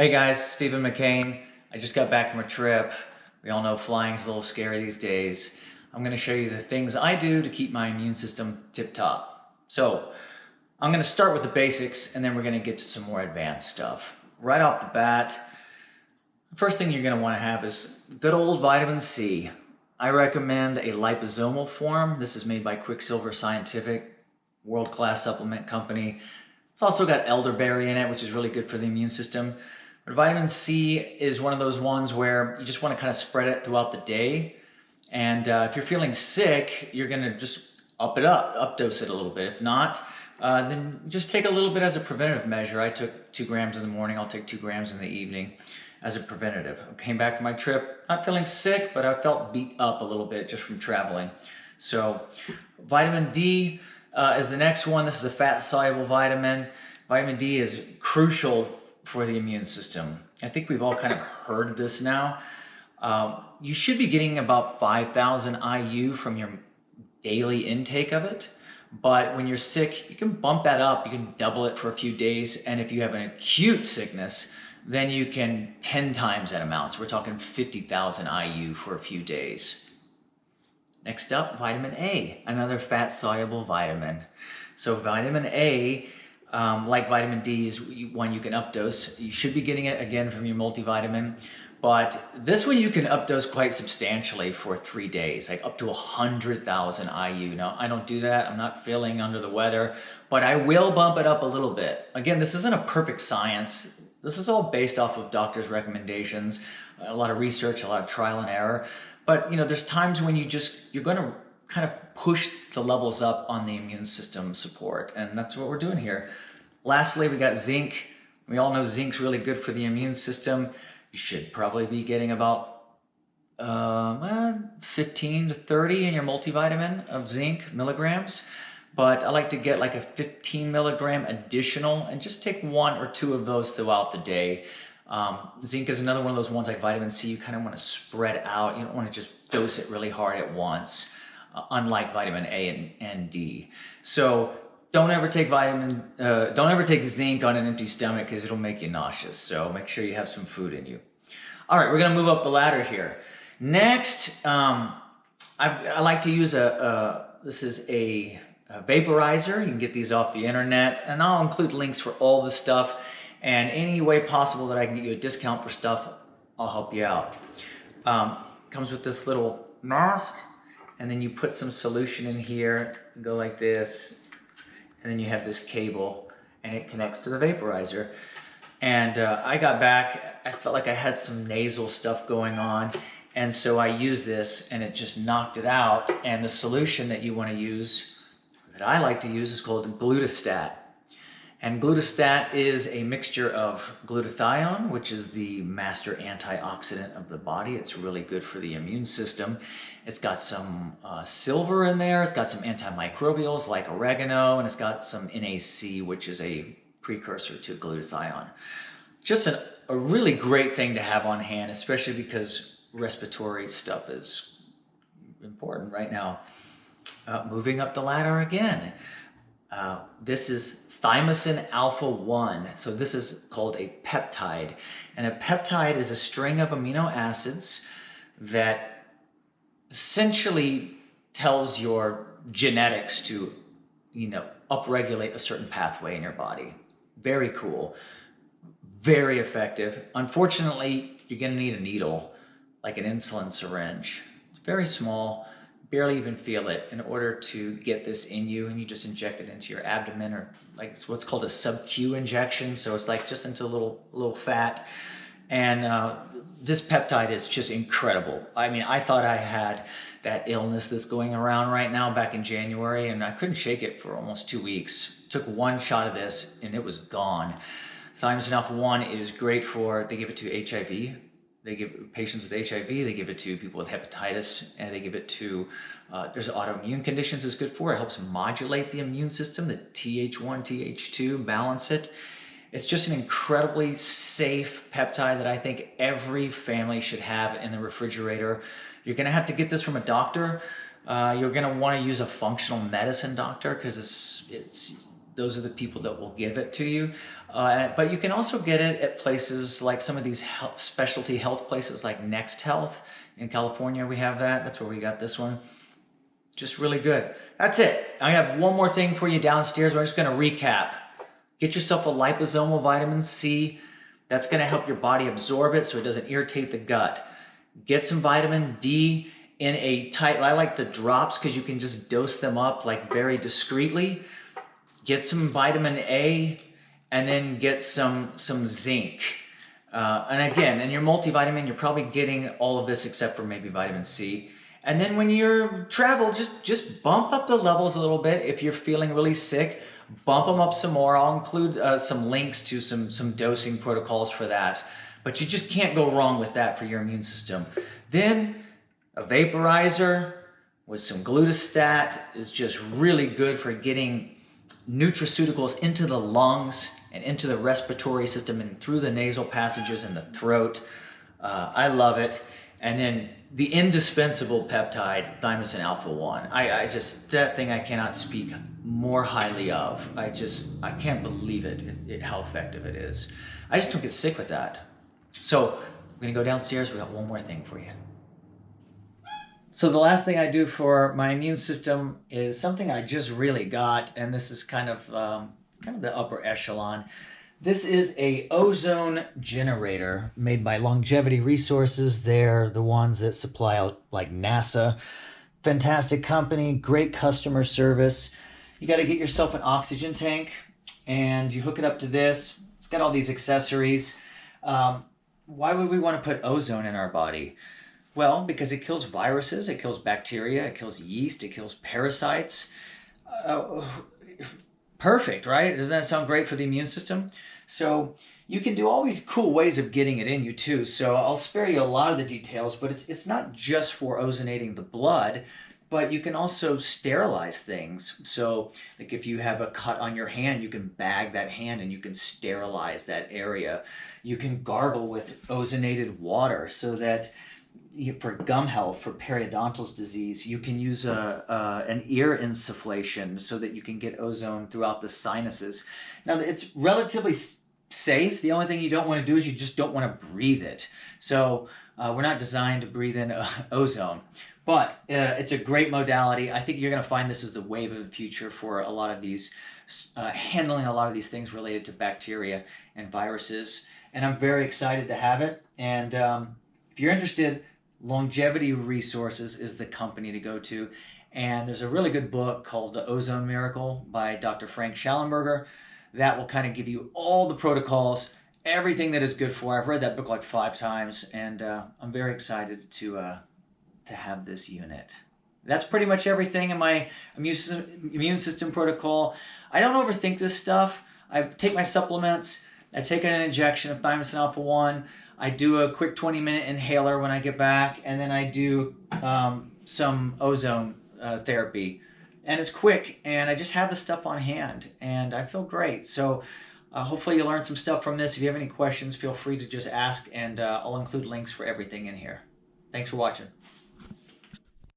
Hey guys, Stephen McCain. I just got back from a trip. We all know flying is a little scary these days. I'm going to show you the things I do to keep my immune system tip-top. So I'm going to start with the basics and then we're going to get to some more advanced stuff. Right off the bat, the first thing you're going to want to have is good old vitamin C. I recommend a liposomal form. This is made by Quicksilver Scientific, world-class supplement company. It's also got elderberry in it, which is really good for the immune system. But vitamin C is one of those ones where you just want to kind of spread it throughout the day. And if you're feeling sick, you're going to just updose it a little bit. If not, then just take a little bit as a preventative measure. I took 2 grams in the morning. I'll take 2 grams in the evening as a preventative. I came back from my trip, not feeling sick, but I felt beat up a little bit just from traveling. So vitamin D is the next one. This is a fat-soluble vitamin. Vitamin D is crucial for the immune system. I think we've all kind of heard this now. You should be getting about 5,000 IU from your daily intake of it. But when you're sick, you can bump that up. You can double it for a few days. And if you have an acute sickness, then you can 10 times that amount. So we're talking 50,000 IU for a few days. Next up, vitamin A, another fat-soluble vitamin. So vitamin A, like vitamin D, is one you can updose. You should be getting it again from your multivitamin. But this one you can updose quite substantially for 3 days, like up to 100,000 IU. Now, I don't do that. I'm not feeling under the weather, but I will bump it up a little bit. Again, this isn't a perfect science. This is all based off of doctors' recommendations, a lot of research, a lot of trial and error. But, you know, there's times when you're going to kind of push the levels up on the immune system support. And that's what we're doing here. Lastly, we got zinc. We all know zinc's really good for the immune system. You should probably be getting about 15 to 30 in your multivitamin of zinc milligrams. But I like to get like a 15 milligram additional and just take 1 or 2 of those throughout the day. Zinc is another one of those ones like vitamin C. You kind of want to spread out. You don't want to just dose it really hard at once, unlike vitamin A and D. So don't ever take zinc on an empty stomach because it'll make you nauseous. So make sure you have some food in you. All right, we're going to move up the ladder here. Next, I like to use this is a vaporizer. You can get these off the internet, and I'll include links for all this stuff. And any way possible that I can get you a discount for stuff, I'll help you out. Comes with this little mask, and then you put some solution in here, go like this, and then you have this cable, and it connects to the vaporizer. And I got back, I felt like I had some nasal stuff going on, and so I used this, and it just knocked it out. And the solution that you want to use, that I like to use, is called glutastat. And glutastat is a mixture of glutathione, which is the master antioxidant of the body. It's really good for the immune system. It's got some silver in there. It's got some antimicrobials like oregano, and it's got some NAC, which is a precursor to glutathione. Just a really great thing to have on hand, especially because respiratory stuff is important right now. Moving up the ladder again. This is Thymosin Alpha 1. So this is called a peptide. And a peptide is a string of amino acids that essentially tells your genetics to, upregulate a certain pathway in your body. Very cool. Very effective. Unfortunately, you're going to need a needle, like an insulin syringe. It's very small. Barely even feel it in order to get this in you, and you just inject it into your abdomen, or like it's what's called a sub-Q injection. So it's like just into a little fat. And this peptide is just incredible. I mean, I thought I had that illness that's going around right now back in January, and I couldn't shake it for almost 2 weeks. Took 1 shot of this and it was gone. Thymosin Alpha 1 is great for, they give it to HIV. They give patients with HIV, they give it to people with hepatitis, and they give it to, there's autoimmune conditions it's good for. It helps modulate the immune system, the Th1, Th2, balance it. It's just an incredibly safe peptide that I think every family should have in the refrigerator. You're gonna have to get this from a doctor. You're gonna wanna use a functional medicine doctor because it's those are the people that will give it to you. But you can also get it at places like some of these specialty health places like Next Health. In California, we have that. That's where we got this one. Just really good. That's it. I have one more thing for you downstairs. We're just going to recap. Get yourself a liposomal vitamin C. That's going to help your body absorb it so it doesn't irritate the gut. Get some vitamin D in a tight, I like the drops because you can just dose them up like very discreetly. Get some vitamin A and then get some zinc. And again, in your multivitamin, you're probably getting all of this except for maybe vitamin C. And then when you're travel, just bump up the levels a little bit. If you're feeling really sick, bump them up some more. I'll include some links to some dosing protocols for that. But you just can't go wrong with that for your immune system. Then a vaporizer with some glutastat is just really good for getting nutraceuticals into the lungs and into the respiratory system and through the nasal passages and the throat. I love it. And then the indispensable peptide, Thymosin Alpha 1. I just, that thing I cannot speak more highly of. I can't believe it, how effective it is. I just don't get sick with that. So we're gonna go downstairs. We got one more thing for you. So the last thing I do for my immune system is something I just really got, and this is kind of the upper echelon. This is a Ozone Generator made by Longevity Resources. They're the ones that supply like NASA. Fantastic company, great customer service. You got to get yourself an oxygen tank and you hook it up to this. It's got all these accessories. Why would we want to put ozone in our body? Well, because it kills viruses, it kills bacteria, it kills yeast, it kills parasites. Perfect, right? Doesn't that sound great for the immune system? So you can do all these cool ways of getting it in you too. So I'll spare you a lot of the details, but it's not just for ozonating the blood, but you can also sterilize things. So like if you have a cut on your hand, you can bag that hand and you can sterilize that area. You can gargle with ozonated water so that for gum health, for periodontal disease, you can use an ear insufflation so that you can get ozone throughout the sinuses. Now, it's relatively safe. The only thing you don't want to do is you just don't want to breathe it. So we're not designed to breathe in ozone. But it's a great modality. I think you're going to find this is the wave of the future for a lot of these, handling a lot of these things related to bacteria and viruses. And I'm very excited to have it. And if you're interested, Longevity Resources is the company to go to. And there's a really good book called The Ozone Miracle by Dr. Frank Schallenberger that will kind of give you all the protocols, everything that is good for. I've read that book like 5 times, and I'm very excited to have this unit. That's pretty much everything in my immune system protocol. I don't overthink this stuff. I take my supplements. I take an injection of Thymosin Alpha 1. I do a quick 20-minute inhaler when I get back, and then I do some ozone therapy. And it's quick, and I just have the stuff on hand, and I feel great. So hopefully you learned some stuff from this. If you have any questions, feel free to just ask, and I'll include links for everything in here. Thanks for watching.